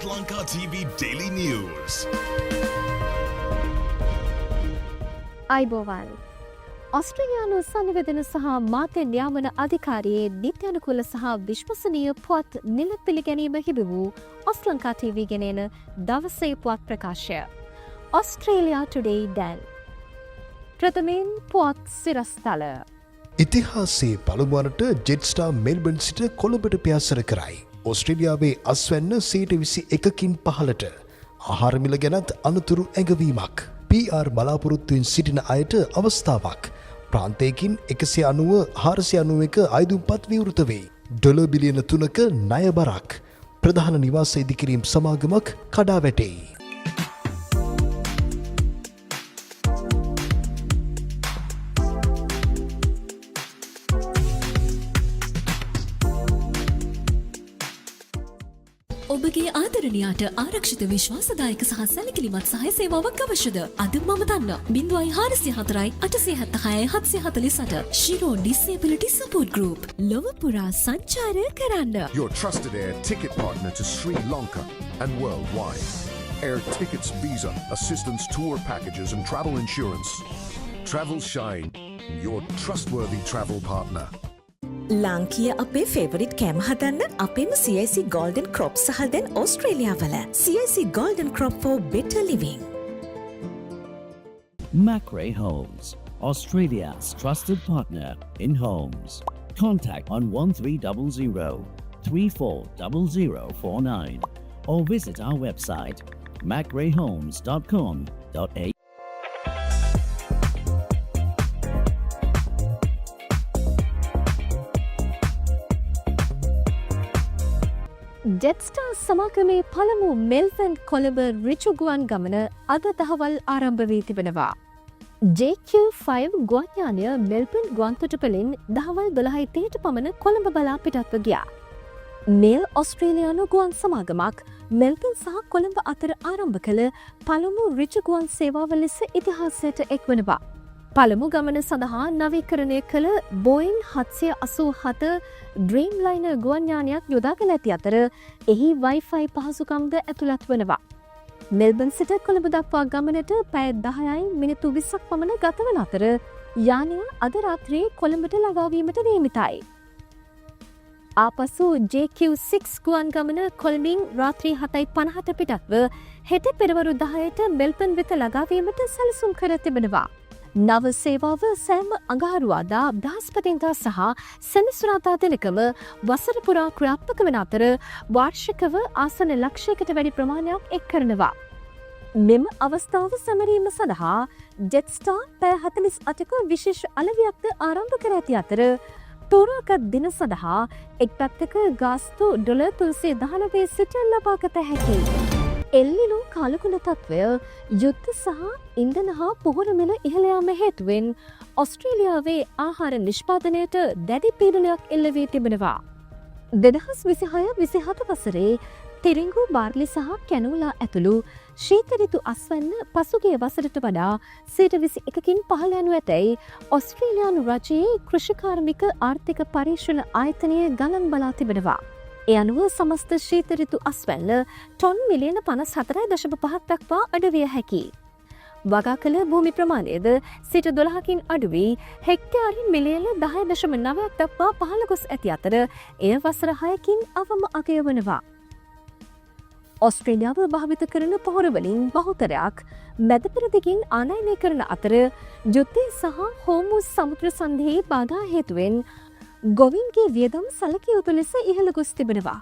Lanka TV Daily News. අයිබෝවන් ඔස්ට්‍රේලියානු සංනිවේදන සහ මාධ්‍ය නියාමන අධිකාරියේ නිත්‍යානුකූල සහ විශ්වසනීය පුවත් නිල පිළිගැනීම හිමි වූ ඔස්ලංකා TV ගෙනෙන දවසේ පුවත් ප්‍රකාශය. ඔස්ට්‍රේලියා ටුඩේ දැන්. ප්‍රථමයෙන් පුවත් සිරස්තල. ඉතිහාසයේ පළමුවරට ජෙට්ස්ටාර් මෙල්බර්න් සිට කොළඹට පියාසර කරයි. ඔස්ට්‍රේලියාවේ අස්වැන්න 21කින් 15ට ආහාර මිල ගැනත් අනතුරු ඇඟවීමක්. PR බලාපොරොත්තුවෙන් සිටින අයට අවස්ථාවක්. ප්‍රාන්තයකින් 190-491 අයදුම්පත් විවෘත වේ. ඩොලර් බිලියන 3ක ණය බරක්. ප්‍රධාන නිවාස ඉදිකිරීම් සමාගමක් කඩා වැටේ. ඔබගේ ආදරණයාට ආරක්ෂිත විශ්වාසදායක සහ සැලකිලිමත් සහය සේවාවක් අවශ්‍යද? අද මම දන්න 0404 876 748 ශිරෝ Disability Support Group. ලොව පුරා සංචාරය කරන්න. Your trusted air ticket partner to Sri Lanka and worldwide. Air tickets, visa, assistance, tour packages and travel insurance. Travel Shine, your trustworthy travel partner. ලාංකීය අපේ ෆේවරිට් කෑම හදන්න අපේම CIC Golden Crop සහ දැන් ඔස්ට්‍රේලියාවල CIC Golden Crop for better living. Macrae Homes, Australia's trusted partner in homes. Contact on 1300 340049 or visit our website macraehomes.com.au. ජෙට්ස්ටාර් සමාගමේ පළමු Melbourne Colombo ඍජු ගුවන් ගමන අද දහවල් ආරම්භ වී තිබෙනවා. JQ5 ගුවන්යානය මෙල්බර්න් ගුවන්තොටුපළින් දහවල් 12:30ට පමණ කොළඹ බලා පිටත්ව ගියා. මේල් ඔස්ට්‍රේලියානු ගුවන් සමාගමක් මෙල්බර්න් සහ කොළඹ අතර ආරම්භ කළ පළමු ඍජු ගුවන් සේවාව ලෙස ඉතිහාසයට එක්වනවා. පළමු ගමන සඳහා නවීකරණය කළ බෝයින් 787 ඩ්‍රීම්ලයිනර් ගුවන්යානයක් යොදාගෙන ඇති අතර එහි වයිෆයි පහසුකම්ද ඇතුළත් වනවා. මෙල්බර්න් සිට කොළඹ දක්වා ගමනට පැය 10යි මිනිත්තු 20ක් පමණ ගතවන අතර යානය අද රාත්‍රියේ කොළඹට ළඟාවීමට නියමිතයි. ආපසු JQ6 ගුවන් ගමන කොළඹින් රාත්‍රී 7:50ට පිටත්ව හෙට පෙරවරු 10ට මෙල්බර්න් වෙත ළඟාවීමට සැලසුම් කර තිබෙනවා. නව සේවාව සෑම අඟහරුවාදා බ්‍රහස්පතින්දා සහ සෙනසුරාදා දිනකම වසර පුරා ක්‍රියාත්මක වන අතර වාර්ෂිකව ආසන ලක්ෂයකට වැඩි ප්‍රමාණයක් එක් කරනවා. මෙම අවස්ථාව සැමරීම සඳහා ජෙට්ස්ටාර් පැය 48ක විශේෂ අලවියක්ද ආරම්භ කර ඇති අතර තෝරාගත් දින සඳහා එක් පැත්තක ගාස්තු $319 සිට ලබාගත හැකියි. එල්ලිනෝ කාලකුණ තත්ත්වය යුද්ධ සහ ඉන්ධන හා පොහොර මිල ඉහළ යාම හේතුවෙන් ඔස්ට්‍රේලියාවේ ආහාර නිෂ්පාදනයට දැඩි පීඩනයක් එල්ල වී තිබෙනවා. 2026-27 වසරේ තිරිංගු බාර්ලි සහ කැනෝලා ඇතුළු ශීත ඍතු අස්වැන්න පසුගිය වසරට වඩා 21කින් පහළ යනු ඇතැයි ඔස්ට්‍රේලියානු රජයේ කෘෂිකාර්මික ආර්ථික පරීක්ෂණ ආයතනය ගණන් බලා තිබෙනවා. ඒ අනුව සමස්ත ශීත ඍතු අස්වැන්න ටොන් මිලියන 54.5ක් දක්වා අඩු විය හැකියි. වගා කළ භූමි ප්‍රමාණයද සිට 12කින් අඩු වී හෙක්ටයාරින් මිලියන 10.9ක් දක්වා පහළ ගොස් ඇති අතර එය වසර 6කින් අවම අගය වනවා. ඔස්ට්‍රේලියාව භාවිත කරන පොහොරවලින් බහුතරයක් මැද පෙරදිගින් ආනයනය කරන අතර යුද්ධය සහ හෝමුස් සමුද්‍ර සන්ධියේ බාධා හේතුවෙන් ගොවින්ගේ වියදම් සැලකිය යුතු ලෙස ඉහළ ගොස් තිබෙනවා.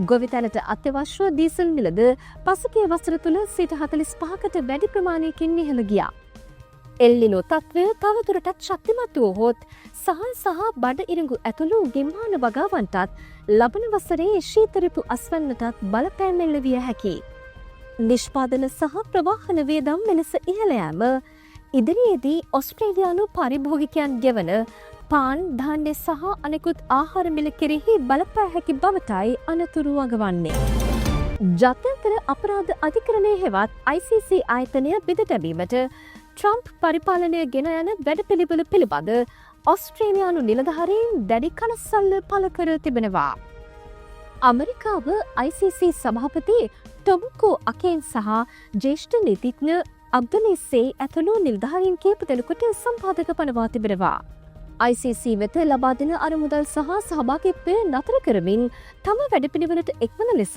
ගොවිතැනට අත්‍යවශ්‍ය දීසල් මිලද පසුගිය වසර තුළ 45%කට වැඩි ප්‍රමාණයකින් ඉහළ ගියා. එල්ලිනෝ තත්ත්වය තවදුරටත් ශක්තිමත් වුවහොත් සහල් සහ බඩ ඉරිඟු ඇතුළු ගෙම්හාන වගාවන්ටත් ලබන වසරේ ශීත ඍතු අස්වැන්නටත් බලපෑම් එල්ල විය හැකියි. නිෂ්පාදන සහ ප්‍රවාහන වියදම් මෙලෙස ඉහළ යෑම ඉදිරියේදී ඔස්ට්‍රේලියානු පරිභෝගිකයන් ගෙවන පාන් ධාන්‍ය සහ අනෙකුත් ආහාර මිල කෙරෙහි බලපෑ හැකි බවටයි අනතුරු වගවන්නේ. ජාත්‍යන්තර අපරාධ අධිකරණය හෙවත් ICC ආයතනය බිඳ තැබීමට ට්‍රම්ප් පරිපාලනය ගෙන යන වැඩපිළිවෙල පිළිබඳ ඔස්ට්‍රේලියානු නිලධාරීන් දැඩි කනස්සල්ල පළ කර තිබෙනවා. අමරිකාව ICC සභාපති ටොමුකෝ අකේන් සහ ජ්‍යෙෂ්ඨ නීතිඥ අබ්දුලිස්සේ ඇතුළු නිලධාරීන් කීප දෙනෙකුට සම්පාදක පනවා තිබෙනවා. ICC වෙත ලබා දෙන අරමුදල් සහ සහභාගීත්වය නතර කරමින් තම වැඩපිළිවෙලට එක්වන ලෙස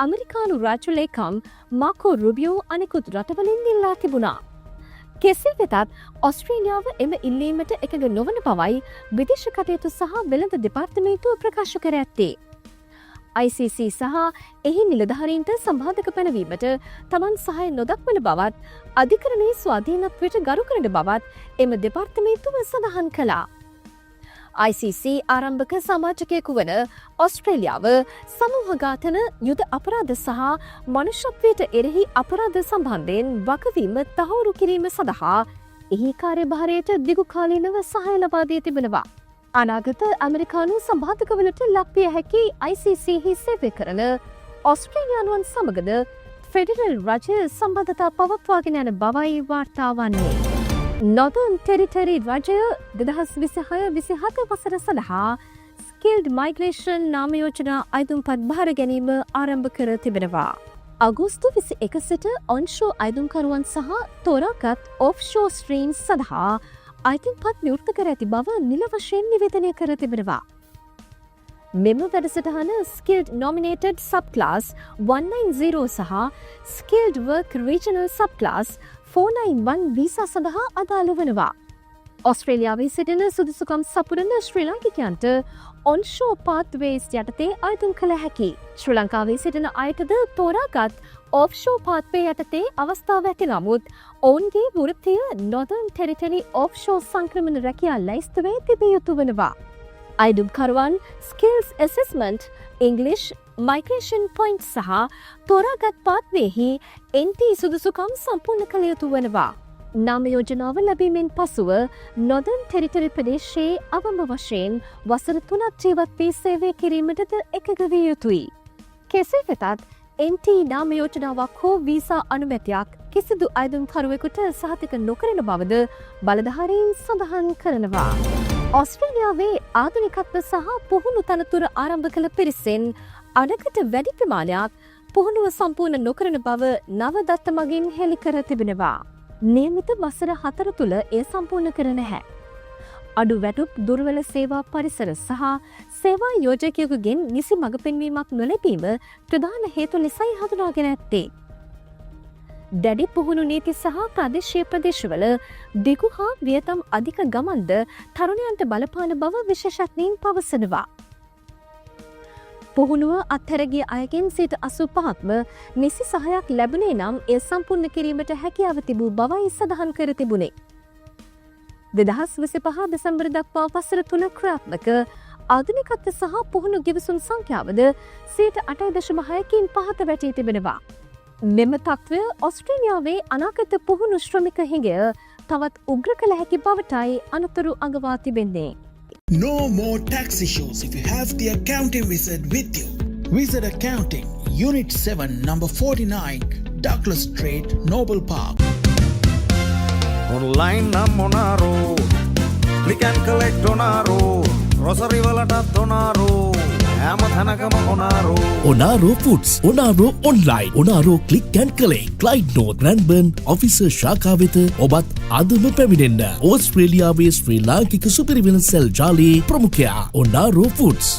අමරිකානු රාජ්‍ය ලේකම් මාකෝ රුබියෝ අනෙකුත් රටවලින් ඉල්ලා තිබුණා. කෙසේ වෙතත් ඔස්ට්‍රේලියාව එම ඉල්ලීමට එකඟ නොවන බවයි විදේශ කටයුතු සහ වෙළඳ දෙපාර්තමේන්තුව ප්‍රකාශ කර ඇත්තේ. ICC සහ එහි නිලධාරීන්ට සම්බාධක පැනවීමට තමන් සහය නොදක්වන බවත් අධිකරණයේ ස්වාධීනත්වයට ගරු කරන බවත් එම දෙපාර්තමේන්තුව සඳහන් කළා. ICC ආරම්භක සමාජකයෙකු වන ඔස්ට්‍රේලියාව සමූහඝාතන යුද අපරාධ සහ මනුෂ්‍යත්වයට එරෙහි අපරාධ සම්බන්ධයෙන් වගවීම තහවුරු කිරීම සඳහා එහි කාර්යභාරයට දිගු කාලීනව සහය ලබා දී තිබෙනවා. අනාගත ඇමරිකානු සම්බාධකවලට ලක්විය හැකි ICCහි සේවය කරන ඔස්ට්‍රේලියානුවන් සමගද ෆෙඩරල් රජය සම්බන්ධතා පවත්වාගෙන යන බවයි වාර්තා වන්නේ. නොදර්න් ටෙරිටරි රජය 2026-27 වසර සඳහා ස්කිල්ඩ් මයිග්‍රේෂන් නාම යෝජනා අයදුම්පත් භාර ගැනීම ආරම්භ කර තිබෙනවා. අගෝස්තු 21 සිට ඔන්ෂෝ අයදුම්කරුවන් සහ තෝරාගත් ඔෆ්ෂෝ ස්ට්‍රීම්ස් සඳහා අයිතින්පත් නිවෘත්ත කර ඇති බව නිල වශයෙන් නිවේදනය කර තිබෙනවා. මෙම වැඩසටහන ස්කිල්ඩ් නොමිනේටඩ් සබ්ක්ලාස් 190 සහ ස්කිල්ඩ් වර්ක් රීජනල් සබ්ක්ලාස් 491 වීසා සඳහා අදාළ වනවා. ඔස්ට්‍රේලියාවේ සිටින සුදුසුකම් සපුරන ශ්‍රී ලාංකිකයන්ට ඔන්ෂෝ පාත්වේස් යටතේ අයදුම් කළ හැකි. ශ්‍රී ලංකාවේ සිටින අයටද තෝරාගත් ඔෆ්ෂෝ පාත්වේ යටතේ අවස්ථාව ඇති නමුත් ඔවුන්ගේ වෘත්තිය නොදර්න් ටෙරිටරි ඔෆ්ෂෝ සංක්‍රමණ රැකියා ලැයිස්තුවේ තිබිය යුතු වනවා. අයදුම්කරුවන් skills assessment English migration point සහ තෝරාගත් පාත්වයෙහි NT සුදුසුකම් සම්පූර්ණ කළ යුතු වනවා. නාම යෝජනාව ලැබීමෙන් පසුව නොදර්න් ටෙරිටරි ප්‍රදේශයේ අවම වශයෙන් වසර 3ක් ජීවත් වී සේවය කිරීමටද එකඟ විය යුතුයි. කෙසේ වෙතත් NT නාම යෝජනාවක් හෝ වීසා අනුමැතියක් කිසිදු අයදුම්කරුවෙකුට සහතික නොකරන බවද බලධාරීන් සඳහන් කරනවා. ඔස්ට්‍රේලියාවේ ආධුනිකත්ව සහ පුහුණු තනතුර ආරම්භ කළ පිරිසෙන් අඩකට වැඩි ප්‍රමාණයක් පුහුණුව සම්පූර්ණ නොකරන බව නවදත්ත මගින් හෙළි කර තිබෙනවා. නියමිත වසර 4 තුළ එය සම්පූර්ණ කර නැහැ. අඩු වැටුප් දුර්වල සේවා පරිසර සහ සේවා යෝජකයෙකුගෙන් නිසි මඟ පෙන්වීමක් නොලැබීම ප්‍රධාන හේතු ලෙසයි හඳුනාගෙන ඇත්තේ. දැඩි පුහුණු නීති සහ ප්‍රදේශීය ප්‍රදේශවල දිගු හා වියතම් අධික ගමන්ද තරුණයන්ට බලපාන බව විශේෂඥයින් පවසනවා. පුහුණුව අත්හැරගිය අයගෙන් 85%ක්ම නිසි සහයක් ලැබුණේ නම් එය සම්පූර්ණ කිරීමට හැකියාව තිබූ බවයි සඳහන් කර තිබුණේ. 2025 දෙසැම්බර් දක්වා වසර 3 ක්‍රියාත්මක ආධුනිකත්ව සහ පුහුණු ගිවිසුම් සංඛ්‍යාවද 8.6කින් පහත වැටී තිබෙනවා. මෙම තත්ත්වය ඔස්ට්‍රේලියාවේ අනාගත පුහුණු ශ්‍රමික හිඟය තවත් උග්‍ර කළ හැකි බවටයි අනතුරු අඟවා තිබෙන්නේ. No more tax issues if you have the accounting wizard with you. Wizard Accounting, Unit 7, number 49, Douglas Street, Noble Park. Online namonaro, click and collect onaro, grocery walata tonaro, හැමතැනකම Onaro. Onaro foods, Onaro online, Onaro click and collect, ක්ලයිඩ් නෝත් රැන්බර්න් officer ශාඛා වෙත ඔබත් අදම පැමිණෙන්න. ඕස්ට්‍රේලියාවේ ශ්‍රී ලාංකික සුපිරි වෙළඳසැල් ජාලයේ ප්‍රමුඛයා ඔනාරෝ ෆුඩ්ස්.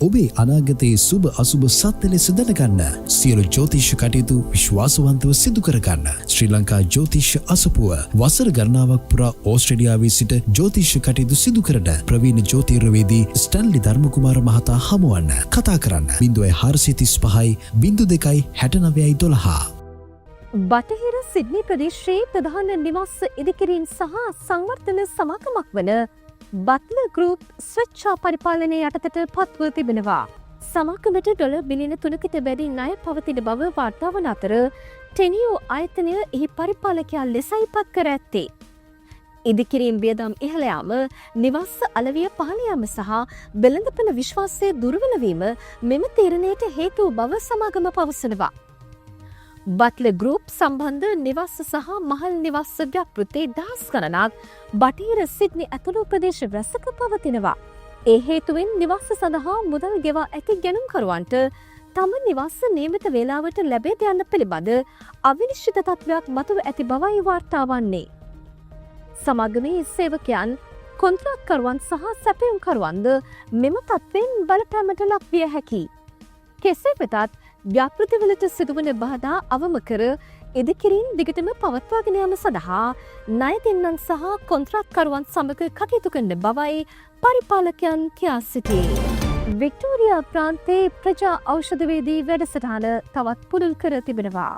ඔබේ අනාගතයේ සුබ අසුබ සත්‍ය ලෙස දැනගන්න සියලු ජ්‍යොතිෂ කටයුතු විශ්වාසවන්තව සිදු කරගන්න ශ්‍රී ලංකා ජ්‍යොතිෂ අසපුව වසර ගණනාවක් පුරා ඕස්ට්‍රේලියාවේ සිට ජ්‍යොතිෂ කටයුතු සිදු කරන ප්‍රවීණ ජ්‍යොතිර්වේදී ස්ටැන්ලි ධර්මකුමාර මහතා හමුවන්න. කතා කරන්න 0435 02 69 12. බටහිර සිඩ්නි ප්‍රදේශයේ ප්‍රධාන නිවාස ඉදිකිරීම් සහ සංවර්ධන සමාගමක් වන බත්ලර් ගෲප් ස්වච්ඡා පරිපාලනය යටතට පත්ව තිබෙනවා. සමාගමට ඩොලර් බිලියන 3කට වැඩි ණය පවතින බව වාර්තා වන අතර ටෙනියෝ ආයතනය එහි පරිපාලකයා ලෙසයි පත් කර ඇත්තේ. ඉදිකිරීම් වියදම් ඉහළ යාම, නිවාස අලවිය පහළ යාම සහ වෙළඳපොළ විශ්වාසය දුර්වල වීම මෙම තීරණයට හේතු බව සමාගම පවසනවා. බට්ලර් ගෲප් සම්බන්ධ නිවාස සහ මහල් නිවාස ව්‍යාපෘති දහස් ගණනක් බටහිර සිඩ්නි ඇතුළු ප්‍රදේශ රැසක පවතිනවා. ඒ හේතුවෙන් නිවාස සඳහා මුදල් ගෙවා ඇති ගැනුම්කරුවන්ට තම නිවාස නියමිත වේලාවට ලැබේද යන්න පිළිබඳ අවිනිශ්චිත තත්ත්වයක් මතුව ඇති බවයි වාර්තා වන්නේ. සමාගමේ සේවකයන්, කොන්ත්‍රාත්කරුවන් සහ සැපයුම්කරුවන්ද මෙම තත්ත්වයෙන් බලපෑමට ලක් විය හැකියි. කෙසේ වෙතත් ව්‍යාපෘතිවලට සිදුවන බාධා අවම කර ඉදිකිරීම් දිගටම පවත්වාගෙන යාම සඳහා ණය දෙන්නන් සහ කොන්ත්‍රාත්කරුවන් සමග කටයුතු කරන බවයි පරිපාලකයන් කියා සිටියේ. වික්ටෝරියා ප්‍රාන්තයේ ප්‍රජා ඖෂධවේදී වැඩසටහන තවත් පුළුල් කර තිබෙනවා.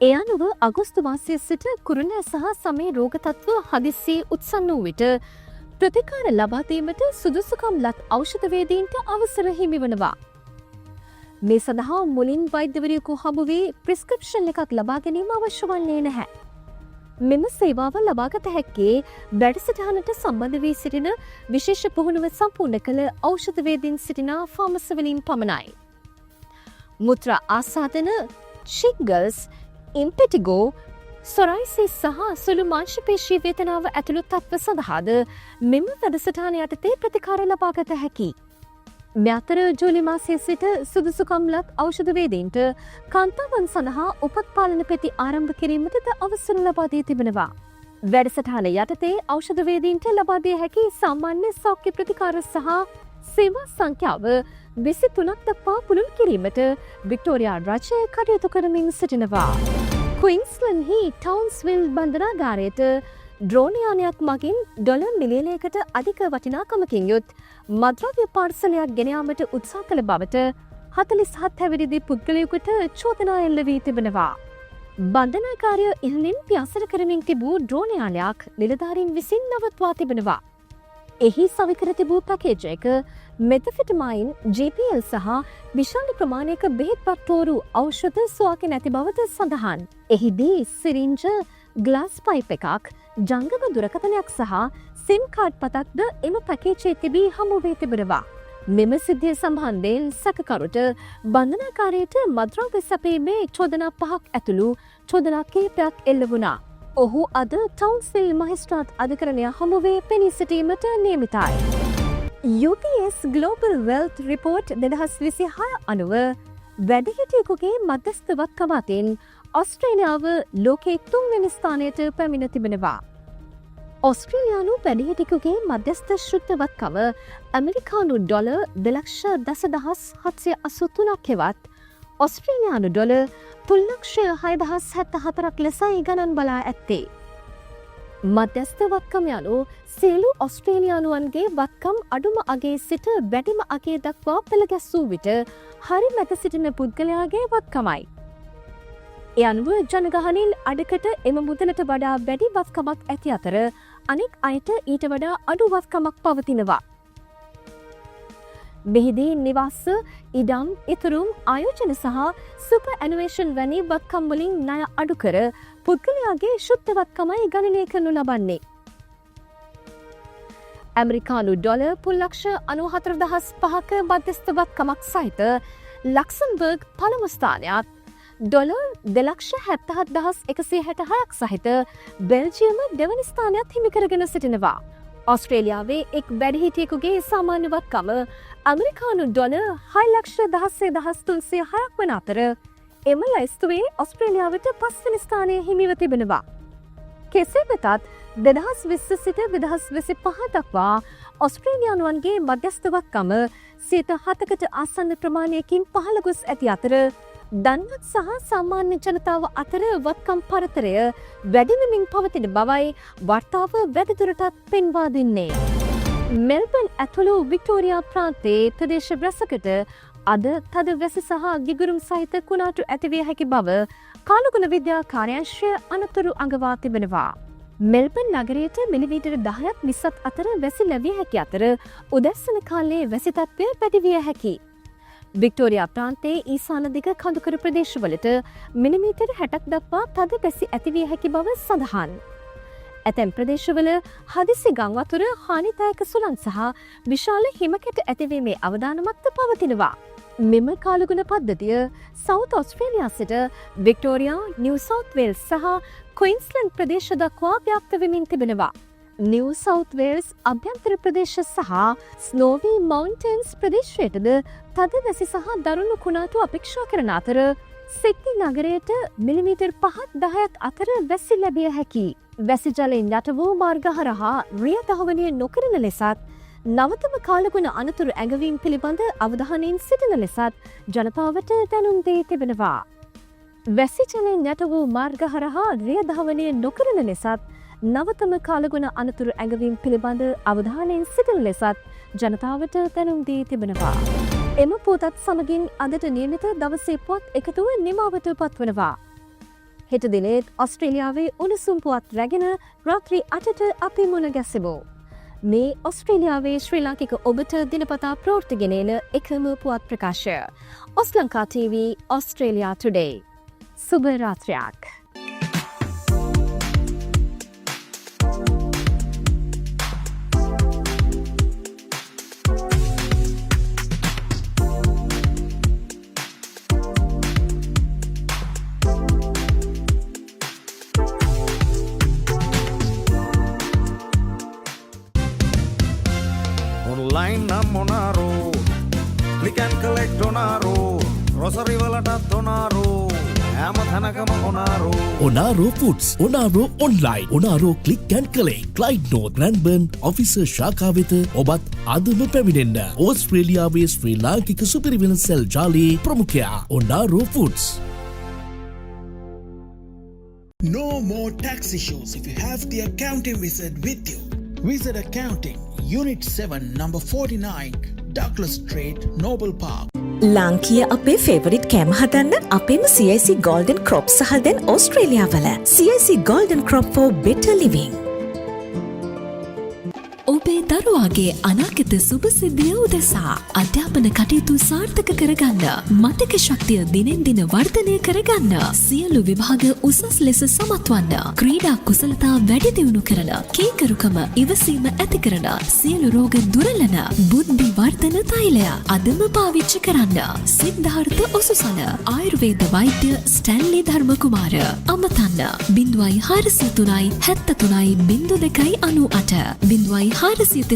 ඒ අනුව අගෝස්තු මාසයේ සිට කුරුණෑ සහ සමේ රෝග තත්ත්ව හදිස්සියේ උත්සන්න වූ විට ප්‍රතිකාර ලබා දීමට සුදුසුකම් ලත් ඖෂධවේදීන්ට අවසර හිමිවනවා. මේ සඳහා මුලින් වෛද්‍යවරයෙකු හමු වී ප්‍රිස්ක්‍රිප්ෂන් එකක් ලබා ගැනීම අවශ්‍ය වන්නේ නැහැ. මෙම සේවාව ලබාගත හැක්කේ වැඩසටහනට සම්බන්ධ වී සිටින විශේෂ පුහුණුව සම්පූර්ණ කළ ඖෂධවේදීන් සිටින ෆාමසිවලින් පමණයි. මුත්‍රා ආසාදන, ශිග්ගල්ස්, ඉම්පෙටිගෝ, සොරයිසිස් සහ සුළු මාංශපේශී වේදනාව ඇතුළු තත්ත්ව සඳහාද මෙම වැඩසටහන යටතේ ප්‍රතිකාර ලබාගත හැකියි. මේ අතර ජූලි මාසයේ සිට සුදුසුකම් ලත් ඖෂධවේදීන්ට කාන්තාවන් සඳහා උපත් පාලන පෙති ආරම්භ කිරීමටද අවසර ලබා දී තිබෙනවා. වැඩසටහන යටතේ ඖෂධවේදීන්ට ලබා දිය හැකි සාමාන්‍ය සෞඛ්‍ය ප්‍රතිකාර සහ සේවා සංඛ්‍යාව 23ක් දක්වා පුළුල් කිරීමට වික්ටෝරියා රජය කටයුතු කරමින් සිටිනවා. ක්වීන්ස්ලන්ඩ්හි ටවුන්ස්විල් බන්ධනාගාරයට ඩ්‍රෝන යානයක් මගින් ඩොලර් මිලියනයකට අධික වටිනාකමකින් යුත් මද්‍රව්‍ය පාර්සලයක් ගෙන යාමට උත්සාහ කළ බවට 47 හැවිරිදි පුද්ගලයෙකුට චෝදනා එල්ල වී තිබෙනවා. බන්ධනාගාරය ඉහළින් පියාසර කරමින් තිබූ ඩ්‍රෝන යානයක් නිලධාරීන් විසින් නවත්වා තිබෙනවා. එහි සවිකර තිබූ පැකේජ් එක මෙතෆෙටමයින්, GPL සහ විශාල ප්‍රමාණයක බෙහෙත් වර්තෝරු ඖෂධ සොයාගෙන ඇති බවද සඳහන්. එහිදී සිරින්ජ, ග්ලාස් පයිප් එකක්, ජංගම දුරකථනයක් සහ සිම් කාඩ් පතක්ද එම පැකේජයේ තිබී හමු වී තිබෙනවා. මෙම සිද්ධිය සම්බන්ධයෙන් සැකකරුට බන්ධනාගාරයට මද්‍රව්‍ය සැපීමේ චෝදනා 5ක් ඇතුළු චෝදනා කිහිපයක් එල්ල වුණා. ඔහු අද ටවුන්ස්විල් මහේස්ත්‍රාත් අධිකරණය හමුවේ පෙනී සිටීමට නියමිතයි. UBS Global Wealth Report 2026 අනුව වැඩිහිටියෙකුගේ මධ්‍යස්ථවත්කම අතින් ඔස්ට්‍රේලියාව ලෝකයේ 3 වෙනි ස්ථානයට පැමිණ තිබෙනවා. ඔස්ට්‍රේලියානු වැඩිහිටියෙකුගේ මධ්‍යස්ථ ශුද්ධවත්කම ඇමරිකානු ඩොලර් 2,07,783ක් හෙවත් ඔස්ට්‍රේලියානු ඩොලර් 3,06,074ක් ලෙසයි ගණන් බලා ඇත්තේ. මධ්‍යස්ථ වත්කම යනු සියලු ඔස්ට්‍රේලියානුවන්ගේ වත්කම් අඩුම අගේ සිට වැඩිම අගේ දක්වා පෙළගැස්සූ විට හරි මැද සිටින පුද්ගලයාගේ වත්කමයි. ඒ අනුව ජනගහනින් අඩකට එම මුදලට වඩා වැඩි වත්කමක් ඇති අතර අනෙක් අයට ඊට වඩා අඩු වත්කමක් පවතිනවා. මෙහිදී නිවාස, ඉඩම්, ඉතුරුම්, ආයෝජන සහ සුපර් ඇනුවේෂන් වැනි වත්කම් වලින් ණය අඩු කර පුද්ගලයාගේ ශුද්ධ වත්කමයි ගණනය කරනු ලබන්නේ. ඇමරිකානු ඩොලර් 5,94,500ක මධ්‍යස්ථ වත්කමක් සහිත ලක්සම්බර්ග් පළමු ස්ථානයක්, ඩොලර් 2,77,166ක් සහිත බෙල්ජියම දෙවනි ස්ථානයක් හිමි කරගෙන සිටිනවා. ඔස්ට්‍රේලියාවේ එක් වැඩිහිටියෙකුගේ සාමාන්‍ය වත්කම ඇමරිකානු ඩොලර් 6,16,306ක් වන අතර එම ලැයිස්තුවේ ඔස්ට්‍රේලියාවට 5 වෙනි ස්ථානය හිමිව තිබෙනවා. කෙසේ වෙතත් 2020 සිට 2025 දක්වා ඔස්ට්‍රේලියානුවන්ගේ මධ්‍යස්ථ වත්කම 7%කට ආසන්න ප්‍රමාණයකින් පහළ ගොස් ඇති අතර ධනවත් සහ සාමාන්‍ය ජනතාව අතර වත්කම් පරතරය වැඩිවෙමින් පවතින බවයි වාර්තාව වැඩිදුරටත් පෙන්වා දෙන්නේ. මෙල්බන් ඇතුළු වික්ටෝරියා ප්‍රාන්තයේ ප්‍රදේශ රැසකට අද තද වැසි සහ ගිගුරුම් සහිත කුණාටු ඇතිවිය හැකි බව කාලගුණ විද්‍යා කාර්යාංශය අනතුරු අඟවා තිබෙනවා. මෙල්බන් නගරයට මිලිමීටර් 10ක් 20ක් අතර වැසි ලැබිය හැකි අතර උදැස්සන කාලයේ වැසි තත්ත්වය වැඩිවිය හැකියි. වික්ටෝරියා ප්‍රාන්තයේ ඊසාන දිග කඳුකර ප්‍රදේශවලට මිලිමීටර් 60ක් දක්වා තද වැසි ඇතිවිය හැකි බව සඳහන්. ඇතැම් ප්‍රදේශවල හදිසි ගංවතුර හානිදායක සුළං සහ විශාල හිමකැට ඇතිවීමේ අවදානමක්ද පවතිනවා. මෙම කාලගුණ පද්ධතිය සවුත් ඔස්ට්‍රේලියා සිට වික්ටෝරියා, නිව් සවුත් වේල්ස් සහ ක්වීන්ස්ලන්ඩ් ප්‍රදේශ දක්වා ව්‍යාප්ත වෙමින් තිබෙනවා. නිව් සවුත් වේල්ස් අභ්‍යන්තර ප්‍රදේශ සහ ස්නෝවී මවුන්ටන්ස් ප්‍රදේශයටද තද වැසි සහ දරුණු කුණාටු අපේක්ෂා කරන අතර සිඩ්නි නගරයට මිලිමීටර් 5-10ක් අතර වැසි ලැබිය හැකි. වැසි ජලයෙන් යට වූ මාර්ග හරහා රිය ධාවනය නොකරන ලෙසත් නවතම කාලගුණ අනතුරු ඇඟවීම් පිළිබඳ අවධානයෙන් සිටින ලෙසත් ජනතාවට දැනුම් දී තිබෙනවා. වැසි ජලයෙන් යට වූ මාර්ග හරහා රිය ධාවනය නොකරන ලෙසත් නවතම කාලගුණ අනතුරු ඇඟවීම් පිළිබඳ අවධානයෙන් සිටින ලෙසත් ජනතාවට දැනුම් දී තිබෙනවා. එම පුවතත් සමගින් අදට නියමිත දවසේ පුවත් එකතුව නිමාවට පත්වනවා. හෙට දිනේත් ඔස්ට්‍රේලියාවේ උණුසුම් පුවත් රැගෙන රාත්‍රී 8ට අපි මුණ ගැසෙමු. මේ ඔස්ට්‍රේලියාවේ ශ්‍රී ලාංකික ඔබට දිනපතා ප්‍රවෘත්ති ගෙනෙන එකම පුවත් ප්‍රකාශය. ඔස්ලංකා TV ඔස්ට්‍රේලියා ටුඩේ. සුබ රාත්‍රියක්. online namonaro click and collect onaro grocery වලටත් onaro හැම තැනකම onaro Onaro Foods, Onaro Online, Onaro Click and Collect, Clyde North Cranbourne, Officer ශාඛා වෙත ඔබත් අදම පැමිණෙන්න. ඕස්ට්‍රේලියාවේ ශ්‍රී ලාංකික සුපිරිවෙන සෙල් ජාලයේ ප්‍රමුඛයා Onaro Foods. No more tax issues if you have the accounting wizard with you. Wizard Accounting, Unit 7, number 49, Douglas Street, Noble Park. ලාංකීය අපේ favourite කෑම හදන්න අපේම CIC Golden Crop සහ දැන් ඕස්ට්‍රේලියාවල CIC Golden Crop for better living. ඔබේ දරුවාගේ අනාගත සුභසිද්ධිය උදෙසා අධ්‍යාපන කටයුතු සාර්ථක කරගන්න, මතක ශක්තිය දිනෙන් දින වර්ධනය කරගන්න, සියලු විභාග උසස් ලෙස සමත්වන්න, ක්‍රීඩා කුසලතා වැඩි දියුණු කරන, කීකරුකම ඉවසීම ඇති කරන, සියලු රෝග දුරලන බුද්ධි වර්ධන තෛලය අදම පාවිච්චි කරන්න. සිද්ධාර්ථ ඔසුසල ආයුර්වේද වෛද්‍ය ස්ටැන්ලි ධර්මකුමාර අමතන්න 0403 435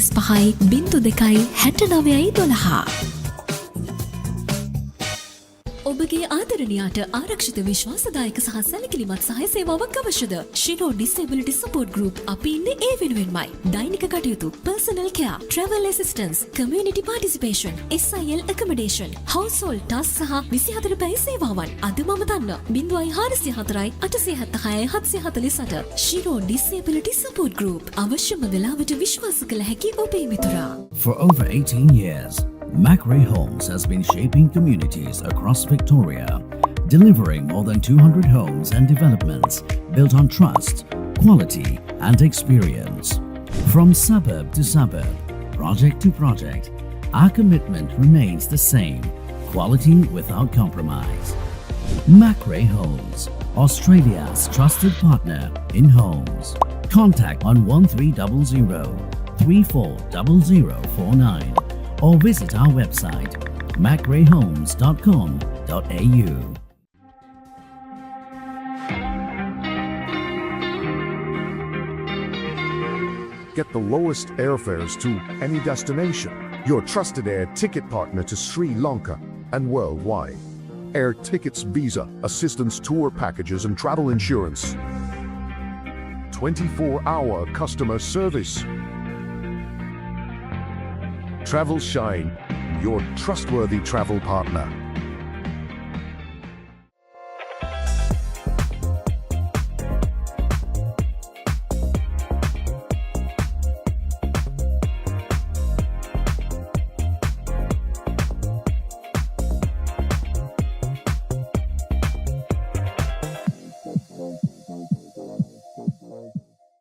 ඔබගේ ආදරණීයාට ආරක්ෂිත විශ්වාසදායක සහ සැලකිලිමත් සහාය සේවාවක් අවශ්‍යද? ශිරෝ ඩිසේබිලිටි සපෝට් ගෲප් අපි ඉන්නේ ඒ වෙනුවෙන්මයි. දෛනික කටයුතු, personal care, travel assistance, community participation, SIL accommodation, household task සහ 24 පැය සේවාවන් අදම අමතන්න 0404 876 748 ශිරෝ ඩිසේබිලිටි සපෝට් ගෲප් අවශ්‍යම වෙලාවට විශ්වාස කළ හැකි ඔබේ මිතුරා. For over 18 years, Macrae Homes has been shaping communities across Victoria, delivering more than 200 homes and developments built on trust, quality and experience. From suburb to suburb, project to project, our commitment remains the same: quality without compromise. Macrae Homes, Australia's trusted partner in homes. Contact on 1300 340049 or visit our website macraehomes.com.au. Get the lowest airfares to any destination. Your trusted air ticket partner to Sri Lanka and worldwide. Air Tickets Visa, assistance tour packages and travel insurance. 24-hour customer service. Travel Shine, your trustworthy travel partner.